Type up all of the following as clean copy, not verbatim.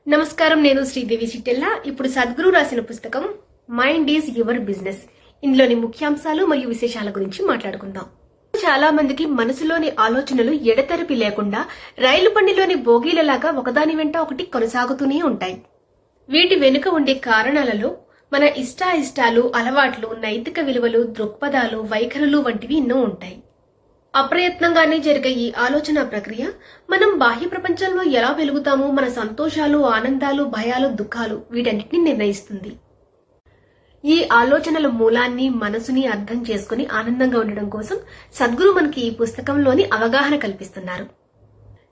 నమస్కారం, నేను శ్రీదేవి చిట్టెల్లా. ఇప్పుడు సద్గురు రాసిన పుస్తకం మైండ్ ఈజ్ యువర్ బిజినెస్. ఇందులోని ముఖ్యాంశాలు మరియు విశేషాల గురించి మాట్లాడుకుందాం. చాలా మందికి మనసులోని ఆలోచనలు ఎడతెరిపి లేకుండా రైలు బండిలోని బోగీలలాగా ఒకదాని వెంట ఒకటి కొనసాగుతూనే ఉంటాయి. వీటి వెనుక ఉండే కారణాలలో మన ఇష్టాలు, అలవాట్లు, నైతిక విలువలు, దృక్పథాలు, వైఖరులు వంటివి ఎన్నో ఉంటాయి. అప్రయత్నంగానే జరిగే ఈ ఆలోచన ప్రక్రియ మనం బాహ్య ప్రపంచంలో ఎలా వెలుగుతామో, మన సంతోషాలు, ఆనందాలు, భయాలు, దుఃఖాలు వీటన్నిటిని నిర్ణయిస్తుంది. ఈ ఆలోచనల మూలాన్ని, మనసుని అర్థం చేసుకుని ఆనందంగా ఉండడం కోసం సద్గురు మనకి ఈ పుస్తకంలోని అవగాహన కల్పిస్తున్నారు.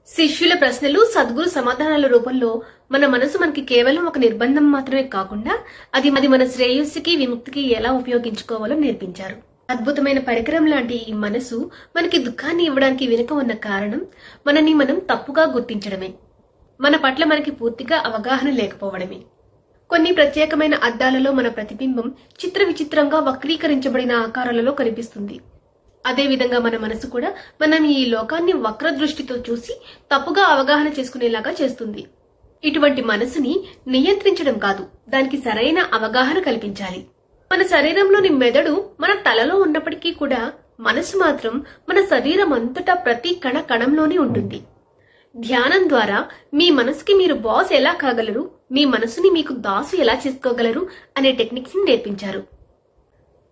శిష్యుల ప్రశ్నలు, సద్గురు సమాధానాల రూపంలో మన మనసు మనకి కేవలం ఒక నిర్బంధం మాత్రమే కాకుండా అది మన శ్రేయస్సుకి, విముక్తికి ఎలా ఉపయోగించుకోవాలో నేర్పించారు. అద్భుతమైన పరికరం లాంటి ఈ మనసు మనకి దుఃఖాన్ని ఇవ్వడానికి వెనుక ఉన్న కారణం మనని మనం తప్పుగా గుర్తించడమే, మన పట్ల మనకి పూర్తిగా అవగాహన లేకపోవడమే. కొన్ని ప్రత్యేకమైన అద్దాలలో మన ప్రతిబింబం చిత్ర విచిత్రంగా వక్రీకరించబడిన ఆకారాలలో కనిపిస్తుంది. అదేవిధంగా మన మనసు కూడా మనం ఈ లోకాన్ని వక్ర దృష్టితో చూసి తప్పుగా అవగాహన చేసుకునేలాగా చేస్తుంది. ఇటువంటి మనసుని నియంత్రించడం కాదు, దానికి సరైన అవగాహన కల్పించాలి. మన శరీరంలోని మెదడు మన తలలో ఉన్నప్పటికీ కూడా మనసు మాత్రం మన శరీరం అంతటా ప్రతి కణ కణంలోనే ఉంటుంది. ధ్యానం ద్వారా మీ మనసుకి మీరు బాస్ ఎలా కాగలరు, మీ మనసుని మీకు దాసు ఎలా చేసుకోగలరు అనే టెక్నిక్స్ ని నేర్పించారు.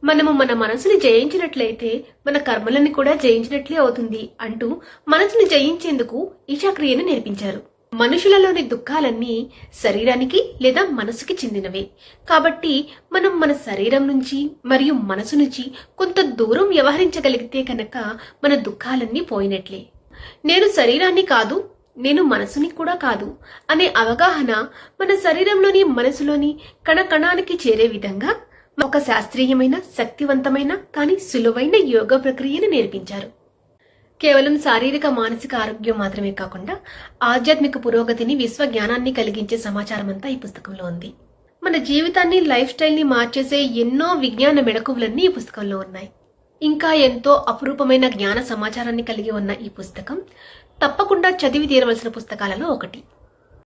మనము మన మనసుని జయించినట్లయితే మన కర్మలను కూడా జయించినట్లే అవుతుంది అంటూ మనసుని జయించేందుకు ఈశాక్రియను నేర్పించారు. మనుషులలోని దుఃఖాలన్నీ శరీరానికి లేదా మనసుకి చెందినవే కాబట్టి మనం మన శరీరం నుంచి మరియు మనసు నుంచి కొంత దూరం వ్యవహరించగలిగితే కనుక మన దుఃఖాలన్నీ పోయినట్లే. నేను శరీరాన్ని కాదు, నేను మనసుని కూడా కాదు అనే అవగాహన మన శరీరంలోని, మనసులోని కణకణానికి చేరే విధంగా ఒక శాస్త్రీయమైన, శక్తివంతమైన కానీ సులువైన యోగా ప్రక్రియను నేర్పించారు. కేవలం శారీరక, మానసిక ఆరోగ్యం మాత్రమే కాకుండా ఆధ్యాత్మిక పురోగతిని, విశ్వ జ్ఞానాన్ని కలిగించే సమాచారం అంతా ఈ పుస్తకంలో ఉంది. మన జీవితాన్ని, లైఫ్ స్టైల్ ని మార్చేసే ఎన్నో విజ్ఞాన మెళకువలన్నీ ఈ పుస్తకంలో ఉన్నాయి. ఇంకా ఎంతో అపురూపమైన జ్ఞాన సమాచారాన్ని కలిగి ఉన్న ఈ పుస్తకం తప్పకుండా చదివి తీరవలసిన పుస్తకాలలో ఒకటి.